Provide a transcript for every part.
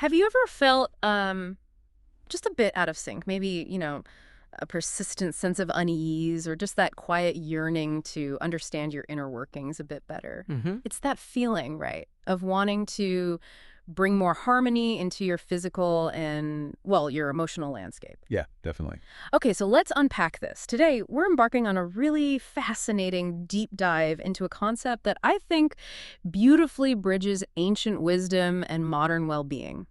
Have you ever felt just a bit out of sync? Maybe, a persistent sense of unease or just that quiet yearning to understand your inner workings a bit better. Hmm. It's that feeling, right, of wanting to bring more harmony into your physical and, well, your emotional landscape. Yeah, definitely. Okay, so let's unpack this. Today, we're embarking on a really fascinating deep dive into a concept that I think beautifully bridges ancient wisdom and modern well-being,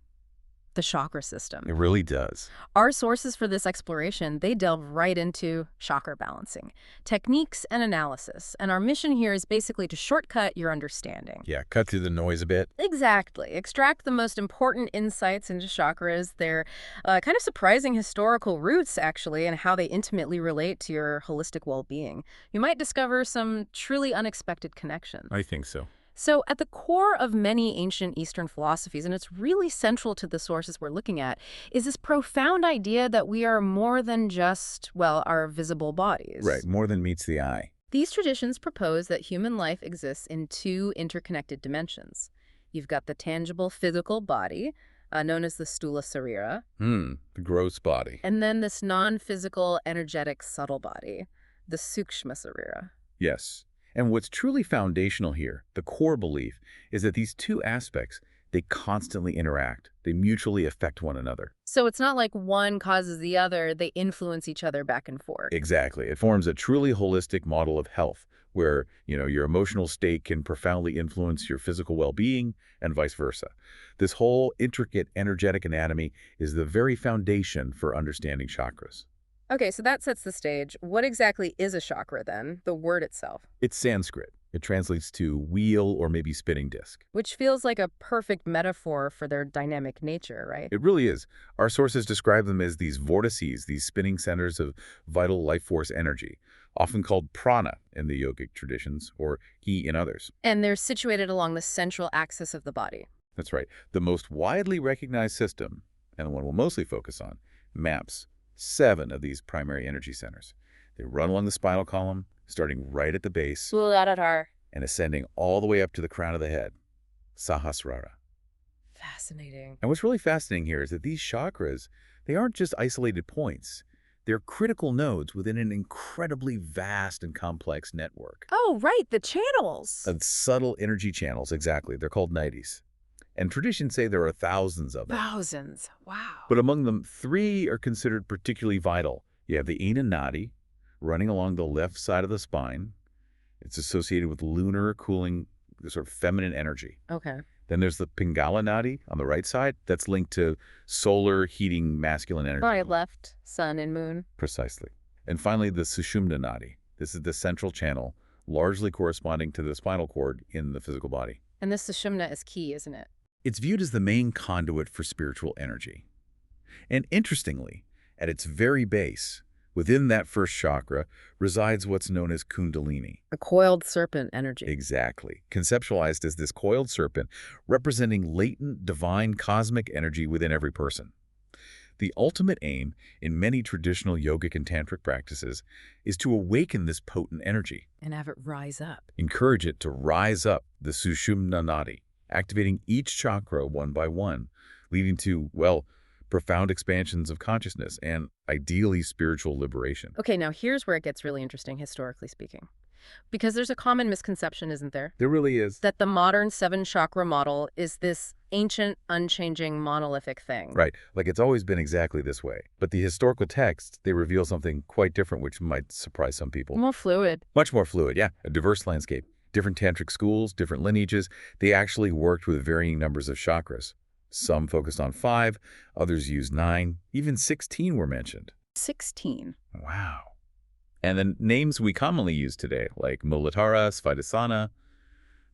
the chakra system. It really does. Our sources for this exploration, they delve right into chakra balancing, techniques and analysis, and our mission here is basically to shortcut your understanding. Yeah, cut through the noise a bit. Exactly. Extract the most important insights into chakras, their kind of surprising historical roots, actually, and how they intimately relate to your holistic well-being. You might discover some truly unexpected connections. I think so. So at the core of many ancient Eastern philosophies, and it's really central to the sources we're looking at, is this profound idea that we are more than just, well, our visible bodies. Right, more than meets the eye. These traditions propose that human life exists in two interconnected dimensions. You've got the tangible physical body, known as the stula sarira, The gross body. and then this non-physical, energetic, subtle body, the sukshma sarira. Yes. And what's truly foundational here, the core belief, is that these two aspects, they constantly interact. They mutually affect one another. So it's not like one causes the other, they influence each other back and forth. Exactly. It forms a truly holistic model of health where, your emotional state can profoundly influence your physical well-being and vice versa. This whole intricate energetic anatomy is the very foundation for understanding chakras. Okay, so that sets the stage. What exactly is a chakra then, the word itself? It's Sanskrit. It translates to wheel or maybe spinning disc. Which feels like a perfect metaphor for their dynamic nature, right? It really is. Our sources describe them as these vortices, these spinning centers of vital life force energy, often called prana in the yogic traditions or ki in others. And they're situated along the central axis of the body. That's right. The most widely recognized system, and the one we'll mostly focus on, maps 7 of these primary energy centers. They run along the spinal column, starting right at the base Muladhara. and ascending all the way up to the crown of the head, Sahasrara. Fascinating. And what's really fascinating here is that these chakras, they aren't just isolated points. They're critical nodes within an incredibly vast and complex network Oh, right, the channels. of subtle energy channels. Exactly. They're called nadis. And traditions say there are thousands of them. Thousands. Wow. But among them, 3 are considered particularly vital. You have the Ana Nadi, running along the left side of the spine. It's associated with lunar cooling, sort of feminine energy. Okay. Then there's the Pingala Nadi on the right side. That's linked to solar heating masculine energy. Right, left, sun and moon. Precisely. And finally, the Sushumna Nadi. This is the central channel, largely corresponding to the spinal cord in the physical body. And this sushumna is key, isn't it? It's viewed as the main conduit for spiritual energy. And interestingly, at its very base, within that first chakra, resides what's known as Kundalini. A coiled serpent energy. Exactly. Conceptualized as this coiled serpent representing latent, divine, cosmic energy within every person. The ultimate aim in many traditional yogic and tantric practices is to awaken this potent energy, And have it rise up. encourage it to rise up the Sushumna Nadi, activating each chakra one by one, leading to, well, profound expansions of consciousness and ideally spiritual liberation. Okay, now here's where it gets really interesting, historically speaking. Because there's a common misconception, isn't there? There really is. That the modern 7-chakra model is this ancient, unchanging, monolithic thing. Right, like it's always been exactly this way. But the historical texts, they reveal something quite different, which might surprise some people. More fluid. Much more fluid, yeah. A diverse landscape. Different tantric schools, different lineages. They actually worked with varying numbers of chakras. Some focused on 5, others used 9, even 16 were mentioned. 16. Wow. And the names we commonly use today, like Muladhara, Svadhisthana,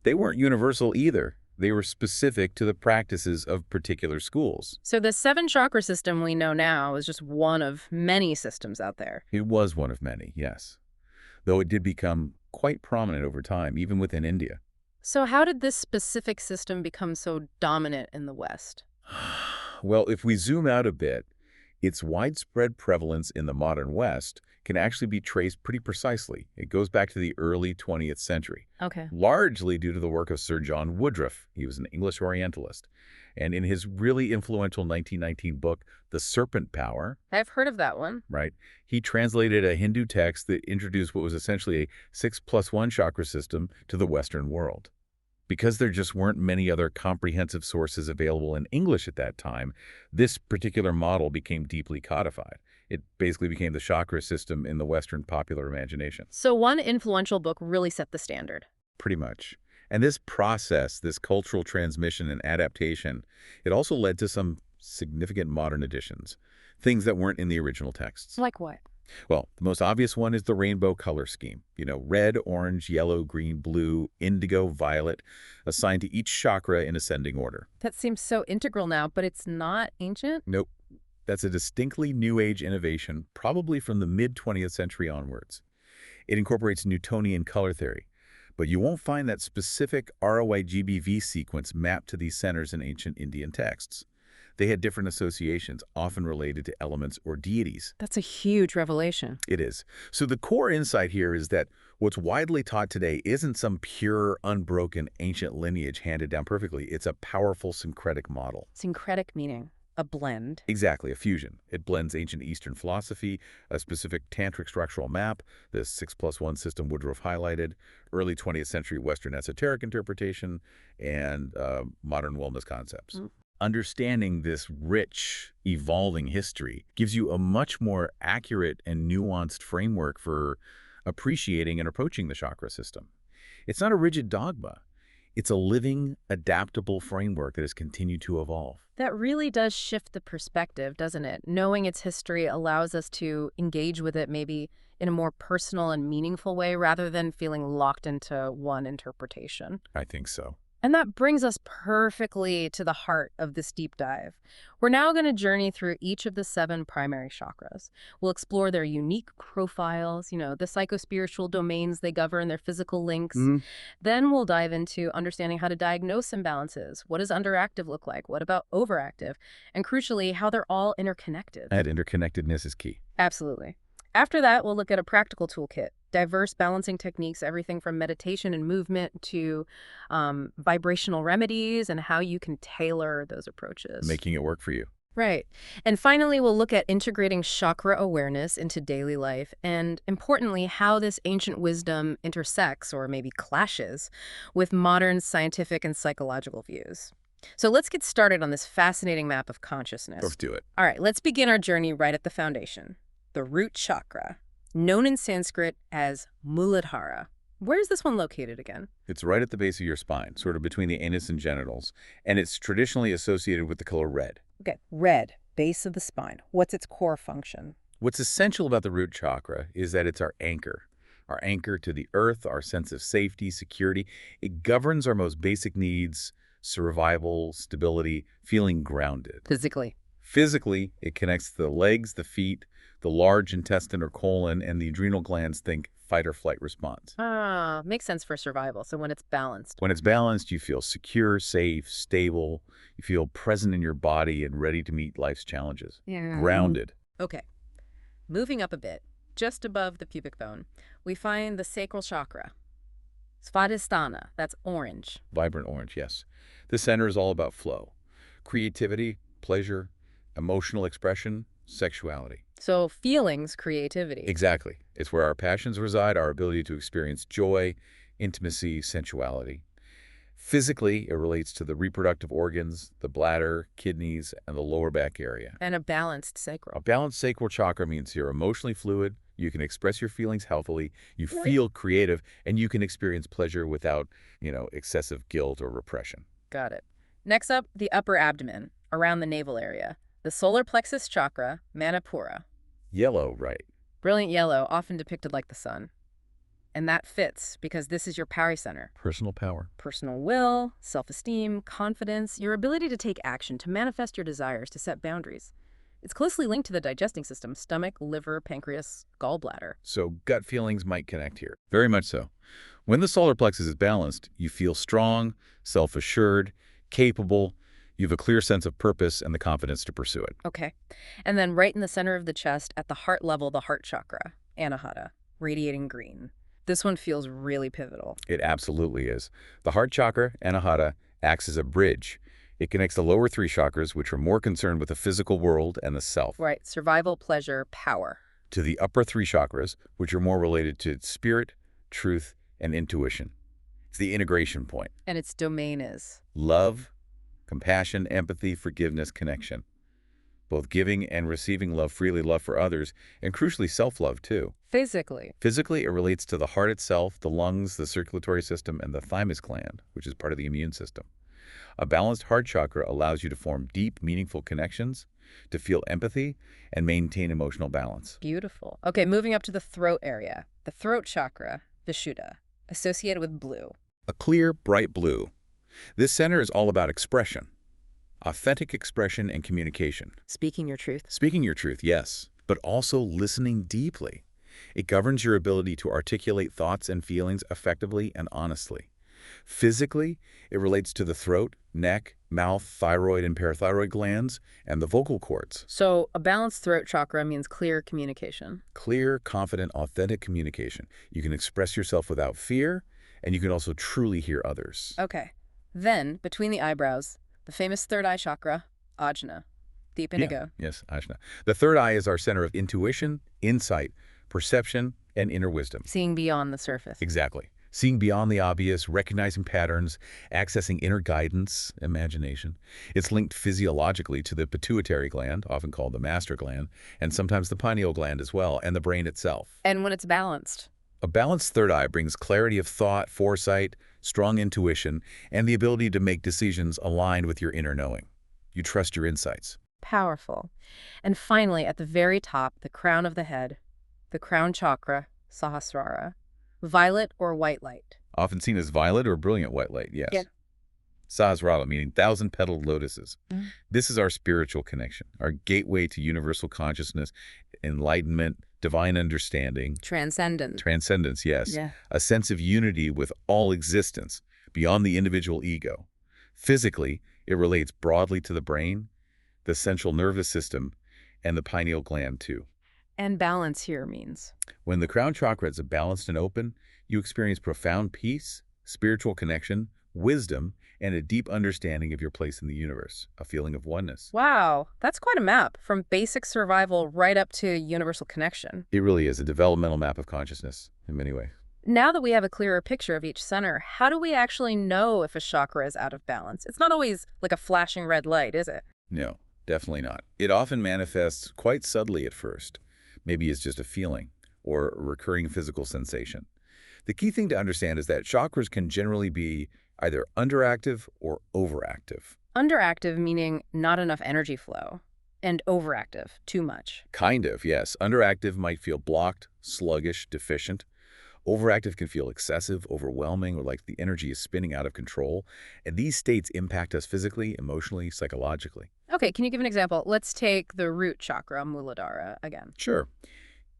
they weren't universal either. They were specific to the practices of particular schools. So the 7-chakra system we know now is just one of many systems out there. It was one of many, yes. Though it did become quite prominent over time, even within India. So how did this specific system become so dominant in the West? Well, if we zoom out a bit, Its widespread prevalence in the modern West can actually be traced pretty precisely. It goes back to the early 20th century, Okay. largely due to the work of Sir John Woodruff. He was an English Orientalist. And in his really influential 1919 book, The Serpent Power, I've heard of that one. right, he translated a Hindu text that introduced what was essentially a 6+1 chakra system to the Western world. Because there just weren't many other comprehensive sources available in English at that time, this particular model became deeply codified. It basically became the chakra system in the Western popular imagination, So one influential book really set the standard. pretty much. And this process, this cultural transmission and adaptation, it also led to some significant modern additions, things that weren't in the original texts. Like what? Well, the most obvious one is the rainbow color scheme. Red, orange, yellow, green, blue, indigo, violet, assigned to each chakra in ascending order. That seems so integral now, but it's not ancient? Nope. That's a distinctly New Age innovation, probably from the mid-20th century onwards. It incorporates Newtonian color theory, but you won't find that specific ROIGBV sequence mapped to these centers in ancient Indian texts. They had different associations, often related to elements or deities. That's a huge revelation. It is. So the core insight here is that what's widely taught today isn't some pure, unbroken ancient lineage handed down perfectly. It's a powerful syncretic model. Syncretic meaning a blend. Exactly, a fusion. It blends ancient Eastern philosophy, a specific tantric structural map, the 6+1 system Woodruff highlighted, early 20th century Western esoteric interpretation, and modern wellness concepts. Understanding this rich, evolving history gives you a much more accurate and nuanced framework for appreciating and approaching the chakra system. It's not a rigid dogma. It's a living, adaptable framework that has continued to evolve. That really does shift the perspective, doesn't it? Knowing its history allows us to engage with it maybe in a more personal and meaningful way rather than feeling locked into one interpretation. I think so. And that brings us perfectly to the heart of this deep dive. We're now going to journey through each of the 7 primary chakras. We'll explore their unique profiles, the psychospiritual domains they govern, their physical links. Then we'll dive into understanding how to diagnose imbalances. What does underactive look like? What about overactive? And crucially, how they're all interconnected. That interconnectedness is key. Absolutely. After that, we'll look at a practical toolkit, diverse balancing techniques, everything from meditation and movement to vibrational remedies and how you can tailor those approaches. Making it work for you. Right. And finally, we'll look at integrating chakra awareness into daily life and, importantly, how this ancient wisdom intersects or maybe clashes with modern scientific and psychological views. So let's get started on this fascinating map of consciousness. Let's do it. All right, let's begin our journey right at the foundation. The root chakra, known in Sanskrit as Muladhara. Where is this one located again? It's right at the base of your spine, sort of between the anus and genitals, and it's traditionally associated with the color red. Okay, red, base of the spine. What's its core function? What's essential about the root chakra is that it's our anchor to the earth, our sense of safety, security. It governs our most basic needs, survival, stability, feeling grounded. Physically. Physically, it connects the legs, the feet, the large intestine or colon, and the adrenal glands. Think fight or flight response. Ah, makes sense for survival. So when it's balanced. When it's balanced, you feel secure, safe, stable. You feel present in your body and ready to meet life's challenges. Yeah. Grounded. Okay. Moving up a bit, just above the pubic bone, we find the sacral chakra. Svadhisthana, that's orange. Vibrant orange, yes. This center is all about flow, creativity, pleasure, emotional expression, sexuality. So feelings, creativity. Exactly. It's where our passions reside, our ability to experience joy, intimacy, sensuality. Physically, it relates to the reproductive organs, the bladder, kidneys, and the lower back area. And a balanced A sacral. balanced sacral chakra means you're emotionally fluid, you can express your feelings healthily, you feel creative, and you can experience pleasure without, excessive guilt or repression. Got it. Next up, the upper abdomen, around the navel area. The solar plexus chakra, Manipura. Yellow, right. Brilliant yellow, often depicted like the sun. And that fits because this is your power center. Personal power. Personal will, self-esteem, confidence, your ability to take action, to manifest your desires, to set boundaries. It's closely linked to the digesting system, stomach, liver, pancreas, gallbladder. So gut feelings might connect here. Very much so. When the solar plexus is balanced, you feel strong, self-assured, capable. You have a clear sense of purpose and the confidence to pursue it. Okay. And then right in the center of the chest, at the heart level, the heart chakra, anahata, radiating green. This one feels really pivotal. It absolutely is. The heart chakra, anahata, acts as a bridge. It connects the lower three chakras, which are more concerned with the physical world and the self, Right. Survival, pleasure, power. to the upper three chakras, which are more related to spirit, truth, and intuition. It's the integration point. And its domain is. Love, compassion, empathy, forgiveness, connection. Both giving and receiving love freely, love for others, and crucially self-love too. Physically. Physically, it relates to the heart itself, the lungs, the circulatory system, and the thymus gland, which is part of the immune system. A balanced heart chakra allows you to form deep, meaningful connections, to feel empathy, and maintain emotional balance. Beautiful. Okay, moving up to the throat area. The throat chakra, vishuddha, associated with blue. A clear, bright blue. This center is all about expression. Authentic expression and communication. Speaking your truth. Speaking your truth, yes, but also listening deeply. It governs your ability to articulate thoughts and feelings effectively and honestly. Physically, it relates to the throat, neck, mouth, thyroid and parathyroid glands, and the vocal cords. So a balanced throat chakra means clear communication. Clear, confident, authentic communication. You can express yourself without fear, and you can also truly hear others. Okay. Then, between the eyebrows, the famous third eye chakra, ajna, deep indigo. Yes, Ajna. The third eye is our center of intuition, insight, perception, and inner wisdom. Seeing beyond the surface. Exactly. Seeing beyond the obvious, recognizing patterns, accessing inner guidance, imagination. It's linked physiologically to the pituitary gland, often called the master gland, and sometimes the pineal gland as well, and the brain itself. And when it's balanced. A balanced third eye brings clarity of thought, foresight, strong intuition, and the ability to make decisions aligned with your inner knowing. You trust your insights. Powerful. And finally, at the very top, the crown of the head, the crown chakra, Sahasrara, violet or white light. Often seen as violet or brilliant white light, yes. Yeah. Sahasrara, meaning thousand-petaled lotuses. Mm. This is our spiritual connection, our gateway to universal consciousness, enlightenment, divine understanding. Transcendent. Transcendence, yes. Yeah. A sense of unity with all existence, beyond the individual ego. Physically, it relates broadly to the brain, the central nervous system, and the pineal gland too. And balance here means. When the crown chakra is balanced and open, you experience profound peace, spiritual connection, wisdom, and a deep understanding of your place in the universe, a feeling of oneness. Wow, that's quite a map, from basic survival right up to universal connection. It really is a developmental map of consciousness in many ways. Now that we have a clearer picture of each center, how do we actually know if a chakra is out of balance? It's not always like a flashing red light, is it? No, definitely not. It often manifests quite subtly at first. Maybe it's just a feeling or a recurring physical sensation. The key thing to understand is that chakras can generally be either underactive or overactive. Underactive meaning not enough energy flow, and overactive, too much. Kind of, yes. Underactive might feel blocked, sluggish, deficient. Overactive can feel excessive, overwhelming, or like the energy is spinning out of control. And these states impact us physically, emotionally, psychologically. Okay, can you give an example? Let's take the root chakra, Muladhara, again. Sure.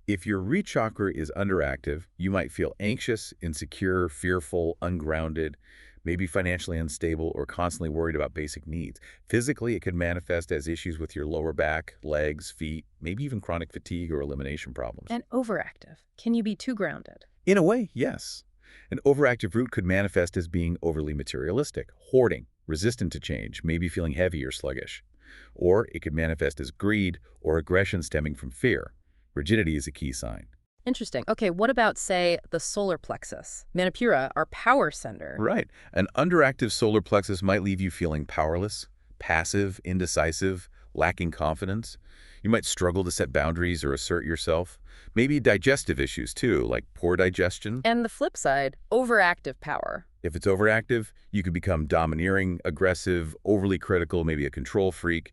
If your root chakra is underactive, you might feel anxious, insecure, fearful, ungrounded, maybe financially unstable, or constantly worried about basic needs. Physically, it could manifest as issues with your lower back, legs, feet, maybe even chronic fatigue or elimination problems. And overactive. Can you be too grounded? In a way, yes. An overactive root could manifest as being overly materialistic, hoarding, resistant to change, maybe feeling heavy or sluggish. Or it could manifest as greed or aggression stemming from fear. Rigidity is a key sign. Interesting. Okay, what about, say, the solar plexus? Manipura, our power center. Right. An underactive solar plexus might leave you feeling powerless, passive, indecisive, lacking confidence. You might struggle to set boundaries or assert yourself. Maybe digestive issues too, like poor digestion. And the flip side, overactive power. If it's overactive, you could become domineering, aggressive, overly critical, maybe a control freak,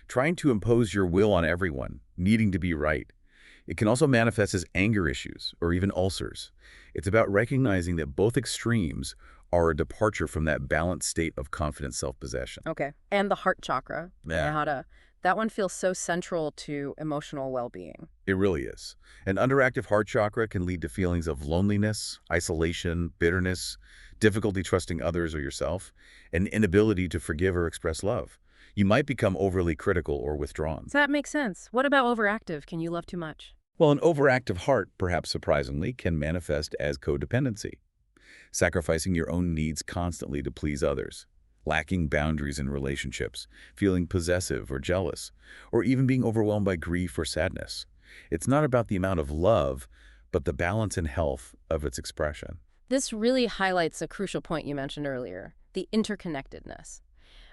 trying to impose your will on everyone, needing to be right. It can also manifest as anger issues or even ulcers. It's about recognizing that both extremes are a departure from that balanced state of confident self-possession. Okay. And the heart chakra, Yeah. Anahata, that one feels so central to emotional well-being. It really is. An underactive heart chakra can lead to feelings of loneliness, isolation, bitterness, difficulty trusting others or yourself, and inability to forgive or express love. You might become overly critical or withdrawn. That makes sense. What about overactive? Can you love too much? Well, an overactive heart, perhaps surprisingly, can manifest as codependency, sacrificing your own needs constantly to please others, lacking boundaries in relationships, feeling possessive or jealous, or even being overwhelmed by grief or sadness. It's not about the amount of love, but the balance and health of its expression. This really highlights a crucial point you mentioned earlier, the interconnectedness.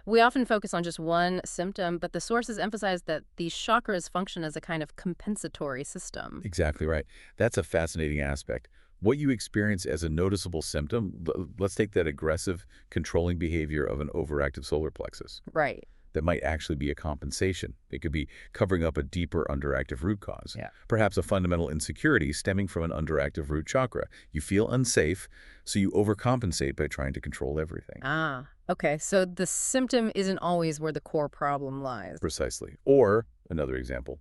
We often focus on just one symptom, but the sources emphasize that these chakras function as a kind of compensatory system. Exactly right. That's a fascinating aspect. What you experience as a noticeable symptom, let's take that aggressive, controlling behavior of an overactive solar plexus. Right. That might actually be a compensation. It could be covering up a deeper underactive root cause. Yeah. Perhaps a fundamental insecurity stemming from an underactive root chakra. You feel unsafe, so you overcompensate by trying to control everything. Ah, okay. So the symptom isn't always where the core problem lies. Precisely. Or, another example,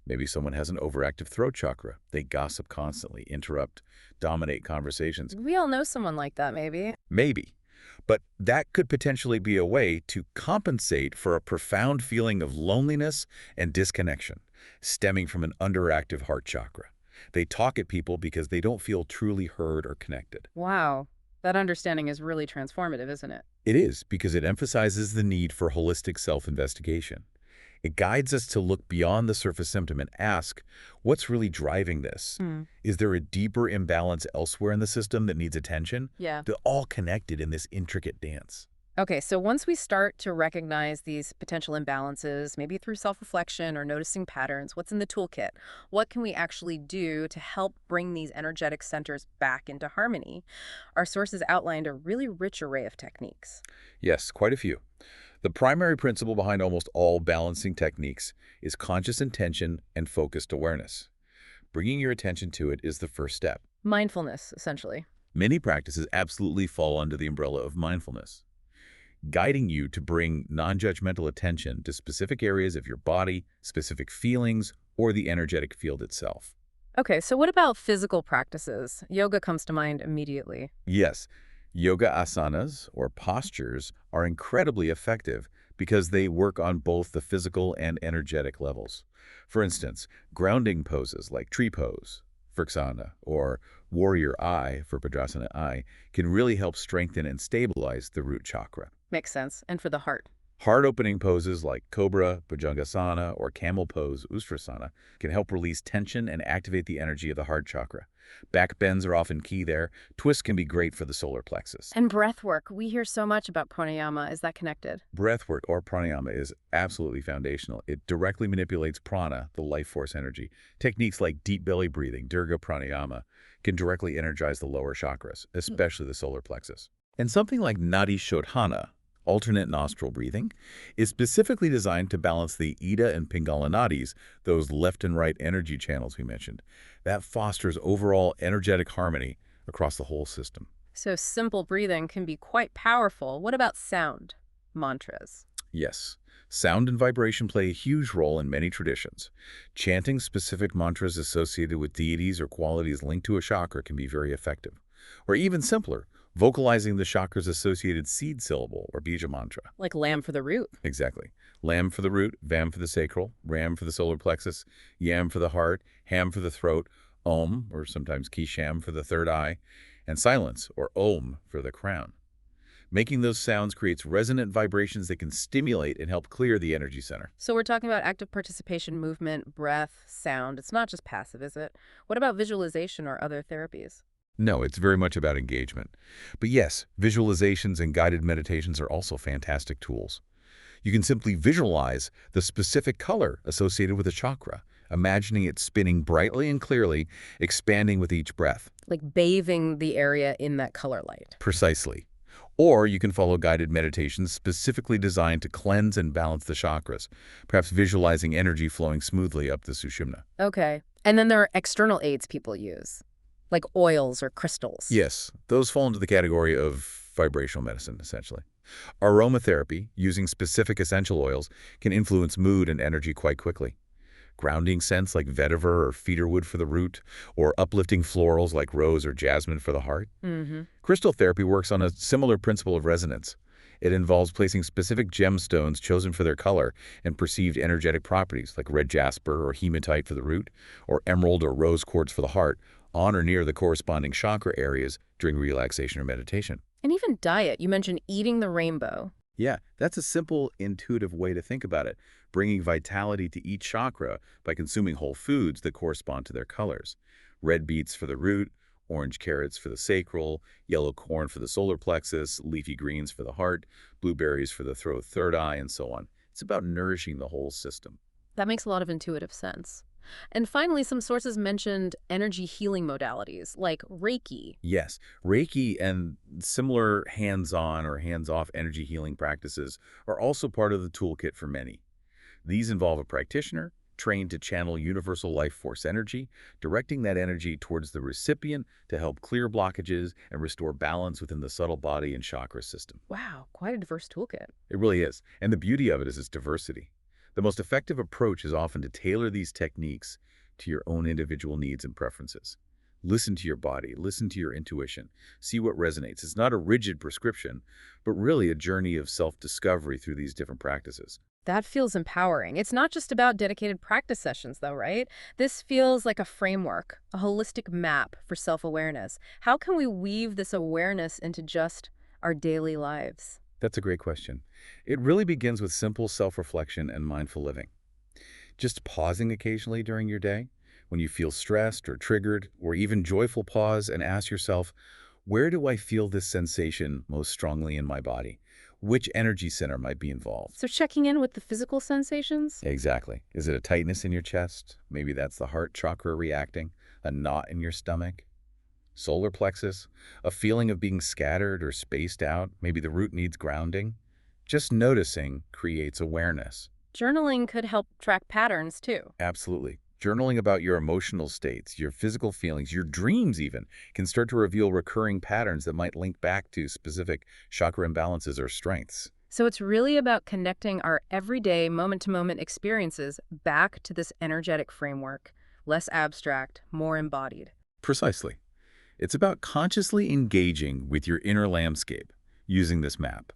maybe someone has an overactive throat chakra. They gossip constantly, interrupt, dominate conversations. We all know someone like that, maybe. Maybe. But that could potentially be a way to compensate for a profound feeling of loneliness and disconnection stemming from an underactive heart chakra. They talk at people because they don't feel truly heard or connected. Wow. That understanding is really transformative, isn't it? It is, because it emphasizes the need for holistic self-investigation. It guides us to look beyond the surface symptom and ask, what's really driving this? Is there a deeper imbalance elsewhere in the system that needs attention? Yeah. They're all connected in this intricate dance. Okay, so once we start to recognize these potential imbalances, maybe through self-reflection or noticing patterns, what's in the toolkit? What can we actually do to help bring these energetic centers back into harmony? Our sources outlined a really rich array of techniques. Yes, quite a few. The primary principle behind almost all balancing techniques is conscious intention and focused awareness. Bringing your attention to it is the first step. Mindfulness, essentially. Many practices absolutely fall under the umbrella of mindfulness, guiding you to bring non-judgmental attention to specific areas of your body, specific feelings, or the energetic field itself. Okay, so what about physical practices? Yoga comes to mind immediately. Yes, yoga asanas, or postures, are incredibly effective because they work on both the physical and energetic levels. For instance, grounding poses like tree pose, Vrksana, or warrior eye for Padrasana eye can really help strengthen and stabilize the root chakra. Makes sense. And for the heart? Heart-opening poses like Cobra, Bhujangasana, or Camel Pose, Ustrasana, can help release tension and activate the energy of the heart chakra. Back bends are often key there. Twists can be great for the solar plexus. And breath work. We hear so much about pranayama. Is that connected? Breathwork, or pranayama, is absolutely foundational. It directly manipulates prana, the life force energy. Techniques like deep belly breathing, dirga pranayama, can directly energize the lower chakras, especially the solar plexus. And something like nadi shodhana, alternate nostril breathing, is specifically designed to balance the Ida and Pingala nadis, those left and right energy channels we mentioned. That fosters overall energetic harmony across the whole system. So simple breathing can be quite powerful. What about sound? Mantras. Yes, sound and vibration play a huge role in many traditions. Chanting specific mantras associated with deities or qualities linked to a chakra can be very effective. Or even simpler, vocalizing the chakra's associated seed syllable or bija mantra. Like lamb for the root. Exactly. Lam for the root, vam for the sacral, ram for the solar plexus, yam for the heart, ham for the throat, om, or sometimes kisham for the third eye, and silence, or om, for the crown. Making those sounds creates resonant vibrations that can stimulate and help clear the energy center. So we're talking about active participation, movement, breath, sound. It's not just passive, is it? What about visualization or other therapies? No, it's very much about engagement. But yes, visualizations and guided meditations are also fantastic tools. You can simply visualize the specific color associated with a chakra, imagining it spinning brightly and clearly, expanding with each breath. Like bathing the area in that color light. Precisely. Or you can follow guided meditations specifically designed to cleanse and balance the chakras, perhaps visualizing energy flowing smoothly up the Sushumna. Okay. And then there are external aids people use, like oils or crystals. Yes, those fall into the category of vibrational medicine, essentially. Aromatherapy, using specific essential oils, can influence mood and energy quite quickly. Grounding scents like vetiver or cedarwood for the root, or uplifting florals like rose or jasmine for the heart. Crystal therapy works on a similar principle of resonance. It involves placing specific gemstones chosen for their color and perceived energetic properties, like red jasper or hematite for the root, or emerald or rose quartz for the heart, on or near the corresponding chakra areas during relaxation or meditation. And even diet. You mentioned eating the rainbow. Yeah, that's a simple, intuitive way to think about it, bringing vitality to each chakra by consuming whole foods that correspond to their colors. Red beets for the root, orange carrots for the sacral, yellow corn for the solar plexus, leafy greens for the heart, blueberries for the throat, third eye, and so on. It's about nourishing the whole system. That makes a lot of intuitive sense. And finally, some sources mentioned energy healing modalities like Reiki. Yes, Reiki and similar hands-on or hands-off energy healing practices are also part of the toolkit for many. These involve a practitioner trained to channel universal life force energy, directing that energy towards the recipient to help clear blockages and restore balance within the subtle body and chakra system. Wow, quite a diverse toolkit. It really is. And the beauty of it is its diversity. The most effective approach is often to tailor these techniques to your own individual needs and preferences. Listen to your body, listen to your intuition, see what resonates. It's not a rigid prescription, but really a journey of self-discovery through these different practices. That feels empowering. It's not just about dedicated practice sessions, though, right? This feels like a framework, a holistic map for self-awareness. How can we weave this awareness into just our daily lives? That's a great question. It really begins with simple self-reflection and mindful living. Just pausing occasionally during your day, when you feel stressed or triggered, or even joyful, pause and ask yourself, where do I feel this sensation most strongly in my body? Which energy center might be involved? So checking in with the physical sensations? Exactly. Is it a tightness in your chest? Maybe that's the heart chakra reacting, a knot in your stomach. Solar plexus, a feeling of being scattered or spaced out, maybe the root needs grounding. Just noticing creates awareness. Journaling could help track patterns, too. Absolutely. Journaling about your emotional states, your physical feelings, your dreams even, can start to reveal recurring patterns that might link back to specific chakra imbalances or strengths. So it's really about connecting our everyday, moment-to-moment experiences back to this energetic framework. Less abstract, more embodied. Precisely. It's about consciously engaging with your inner landscape using this map.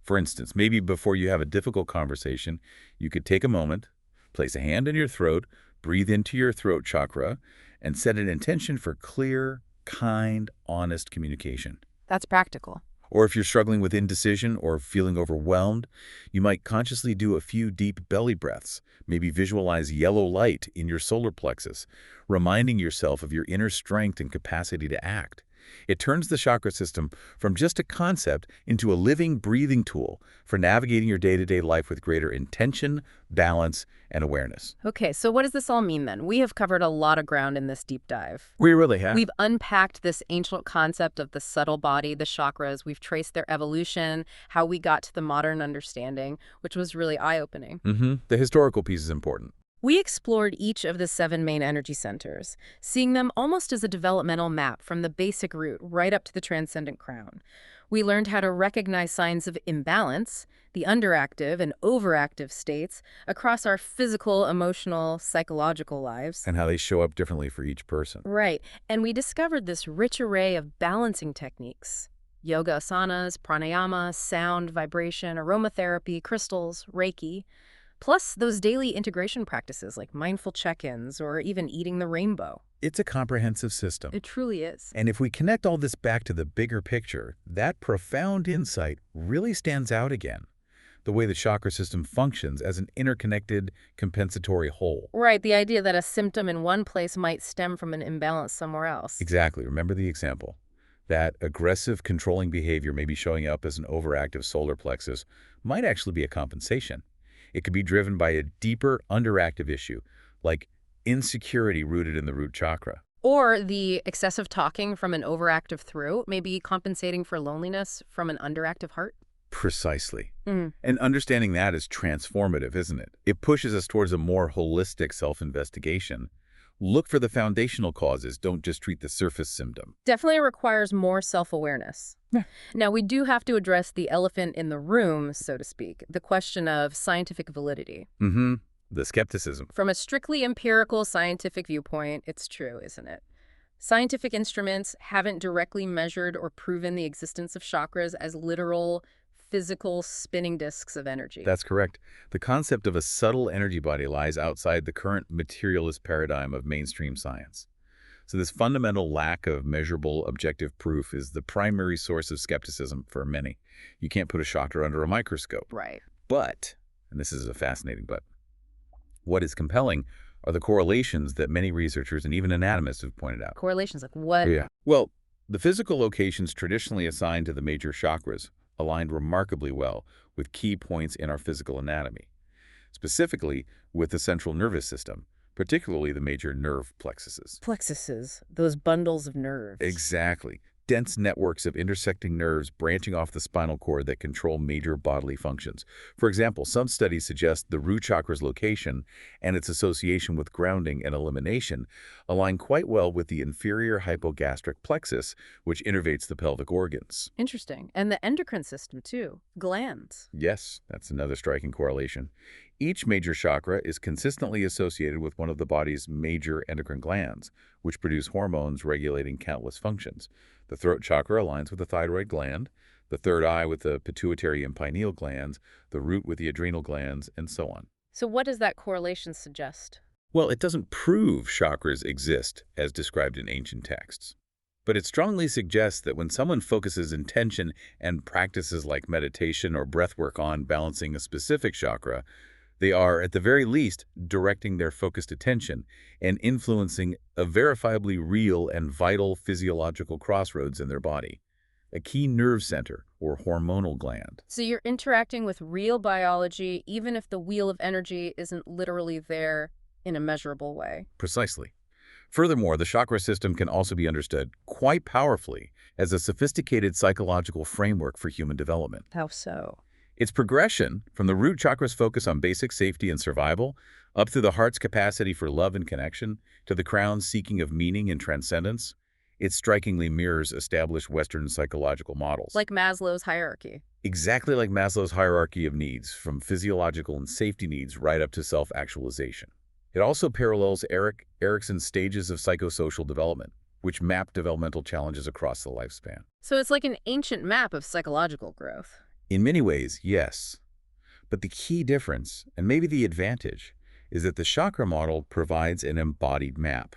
For instance, maybe before you have a difficult conversation, you could take a moment, place a hand on your throat, breathe into your throat chakra, and set an intention for clear, kind, honest communication. That's practical. Or if you're struggling with indecision or feeling overwhelmed, you might consciously do a few deep belly breaths, maybe visualize yellow light in your solar plexus, reminding yourself of your inner strength and capacity to act. It turns the chakra system from just a concept into a living, breathing tool for navigating your day-to-day life with greater intention, balance, and awareness. Okay, so what does this all mean then? We have covered a lot of ground in this deep dive. We really have. We've unpacked this ancient concept of the subtle body, the chakras. We've traced their evolution, how we got to the modern understanding, which was really eye-opening. The historical piece is important. We explored each of the 7 main energy centers, seeing them almost as a developmental map from the basic root right up to the transcendent crown. We learned how to recognize signs of imbalance, the underactive and overactive states, across our physical, emotional, psychological lives. And how they show up differently for each person. Right, and we discovered this rich array of balancing techniques. Yoga asanas, pranayama, sound, vibration, aromatherapy, crystals, Reiki, plus those daily integration practices like mindful check-ins or even eating the rainbow. It's a comprehensive system. It truly is. And if we connect all this back to the bigger picture, that profound insight really stands out again. The way the chakra system functions as an interconnected, compensatory whole. Right, the idea that a symptom in one place might stem from an imbalance somewhere else. Exactly. Remember the example. That aggressive, controlling behavior may be showing up as an overactive solar plexus might actually be a compensation. It could be driven by a deeper, underactive issue, like insecurity rooted in the root chakra. Or the excessive talking from an overactive throat may be compensating for loneliness from an underactive heart. Precisely. And understanding that is transformative, isn't it? It pushes us towards a more holistic self-investigation. Look for the foundational causes, don't just treat the surface symptom. Definitely requires more self-awareness. Yeah. Now, we do have to address the elephant in the room, so to speak, the question of scientific validity. The skepticism. From a strictly empirical scientific viewpoint, it's true, isn't it? Scientific instruments haven't directly measured or proven the existence of chakras as literal physical spinning disks of energy. That's correct. The concept of a subtle energy body lies outside the current materialist paradigm of mainstream science. So this fundamental lack of measurable objective proof is the primary source of skepticism for many. You can't put a chakra under a microscope. Right. But, and this is a fascinating but, what is compelling are the correlations that many researchers and even anatomists have pointed out. Correlations like what? Yeah. Well, the physical locations traditionally assigned to the major chakras aligned remarkably well with key points in our physical anatomy, specifically with the central nervous system, particularly the major nerve plexuses. Plexuses, those bundles of nerves. Exactly. Dense networks of intersecting nerves branching off the spinal cord that control major bodily functions. For example, some studies suggest the root chakra's location and its association with grounding and elimination align quite well with the inferior hypogastric plexus, which innervates the pelvic organs. Interesting. And the endocrine system, too. Glands. Yes, that's another striking correlation. Each major chakra is consistently associated with one of the body's major endocrine glands, which produce hormones regulating countless functions. The throat chakra aligns with the thyroid gland, the third eye with the pituitary and pineal glands, the root with the adrenal glands, and so on. So what does that correlation suggest? Well, it doesn't prove chakras exist as described in ancient texts. But it strongly suggests that when someone focuses intention and practices like meditation or breathwork on balancing a specific chakra, they are, at the very least, directing their focused attention and influencing a verifiably real and vital physiological crossroads in their body, a key nerve center or hormonal gland. So you're interacting with real biology, even if the wheel of energy isn't literally there in a measurable way. Precisely. Furthermore, the chakra system can also be understood quite powerfully as a sophisticated psychological framework for human development. How so? Its progression, from the root chakra's focus on basic safety and survival, up through the heart's capacity for love and connection, to the crown's seeking of meaning and transcendence, it strikingly mirrors established Western psychological models. Like Maslow's hierarchy. Exactly like Maslow's hierarchy of needs, from physiological and safety needs right up to self-actualization. It also parallels Erikson's stages of psychosocial development, which map developmental challenges across the lifespan. So it's like an ancient map of psychological growth. In many ways, yes. But the key difference, and maybe the advantage, is that the chakra model provides an embodied map.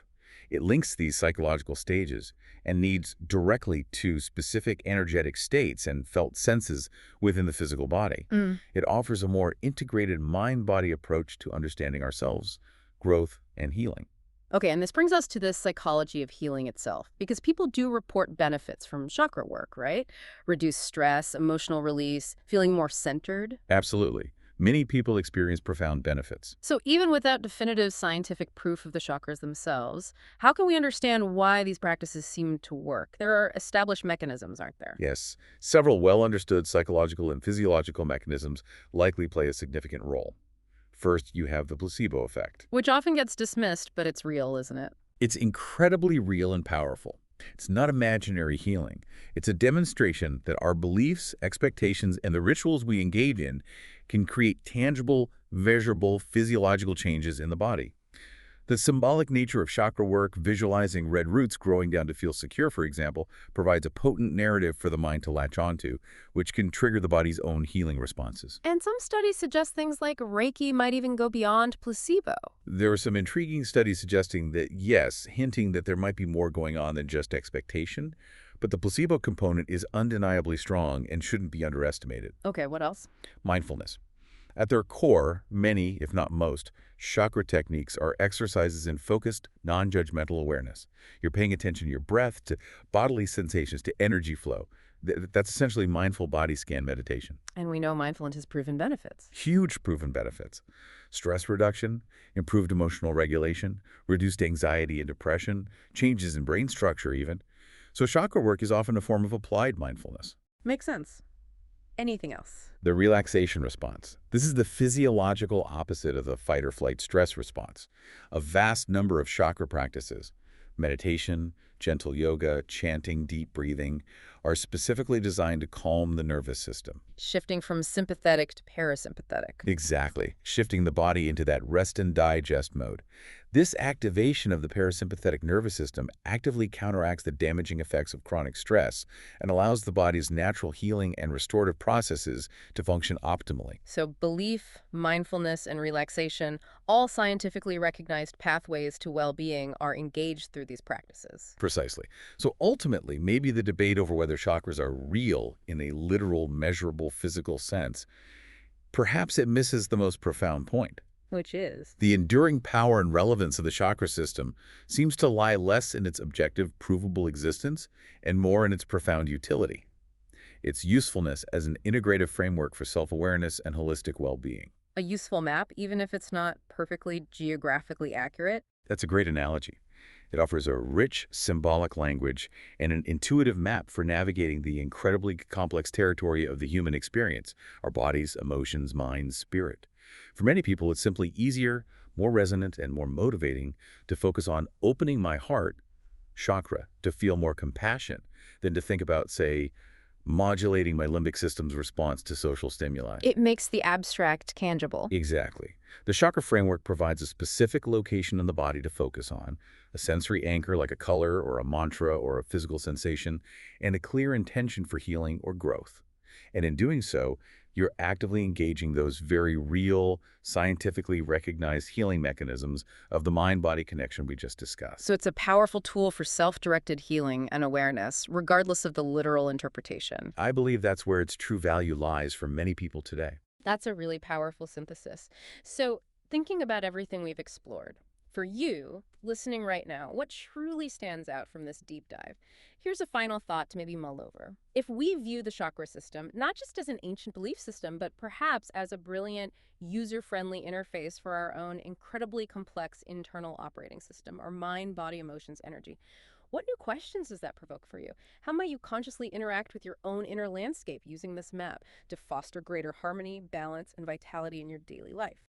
It links these psychological stages and needs directly to specific energetic states and felt senses within the physical body. It offers a more integrated mind-body approach to understanding ourselves, growth, and healing. Okay, and this brings us to the psychology of healing itself, because people do report benefits from chakra work, right? Reduced stress, emotional release, feeling more centered. Absolutely. Many people experience profound benefits. So even without definitive scientific proof of the chakras themselves, how can we understand why these practices seem to work? There are established mechanisms, aren't there? Yes, several well-understood psychological and physiological mechanisms likely play a significant role. First, you have the placebo effect. Which often gets dismissed, but it's real, isn't it? It's incredibly real and powerful. It's not imaginary healing. It's a demonstration that our beliefs, expectations, and the rituals we engage in can create tangible, measurable physiological changes in the body. The symbolic nature of chakra work, visualizing red roots growing down to feel secure, for example, provides a potent narrative for the mind to latch onto, which can trigger the body's own healing responses. And some studies suggest things like Reiki might even go beyond placebo. There are some intriguing studies suggesting that, yes, hinting that there might be more going on than just expectation, but the placebo component is undeniably strong and shouldn't be underestimated. Okay, what else? Mindfulness. At their core, many, if not most, chakra techniques are exercises in focused, non-judgmental awareness. You're paying attention to your breath, to bodily sensations, to energy flow. That's essentially mindful body scan meditation. And we know mindfulness has proven benefits. Huge proven benefits. Stress reduction, improved emotional regulation, reduced anxiety and depression, changes in brain structure even. So chakra work is often a form of applied mindfulness. Makes sense. Anything else? The relaxation response. This is the physiological opposite of the fight-or-flight stress response. A vast number of chakra practices, meditation, gentle yoga, chanting, deep breathing, are specifically designed to calm the nervous system. Shifting from sympathetic to parasympathetic. Exactly. Shifting the body into that rest and digest mode. This activation of the parasympathetic nervous system actively counteracts the damaging effects of chronic stress and allows the body's natural healing and restorative processes to function optimally. So belief, mindfulness, and relaxation, all scientifically recognized pathways to well-being, are engaged through these practices. Precisely. So ultimately, maybe the debate over whether chakras are real in a literal, measurable, physical sense, perhaps it misses the most profound point. Which is? The enduring power and relevance of the chakra system seems to lie less in its objective, provable existence and more in its profound utility, its usefulness as an integrative framework for self-awareness and holistic well-being. A useful map, even if it's not perfectly geographically accurate? That's a great analogy. It offers a rich, symbolic language and an intuitive map for navigating the incredibly complex territory of the human experience, our bodies, emotions, minds, spirit. For many people, it's simply easier, more resonant, and more motivating to focus on opening my heart chakra to feel more compassion than to think about, say, modulating my limbic system's response to social stimuli. It makes the abstract tangible. Exactly. The chakra framework provides a specific location in the body to focus on, a sensory anchor like a color or a mantra or a physical sensation, and a clear intention for healing or growth. And in doing so, you're actively engaging those very real, scientifically recognized healing mechanisms of the mind-body connection we just discussed. So it's a powerful tool for self-directed healing and awareness, regardless of the literal interpretation. I believe that's where its true value lies for many people today. That's a really powerful synthesis. So, thinking about everything we've explored, for you, listening right now, what truly stands out from this deep dive? Here's a final thought to maybe mull over. If we view the chakra system not just as an ancient belief system, but perhaps as a brilliant, user-friendly interface for our own incredibly complex internal operating system, our mind, body, emotions, energy, what new questions does that provoke for you? How might you consciously interact with your own inner landscape using this map to foster greater harmony, balance, and vitality in your daily life?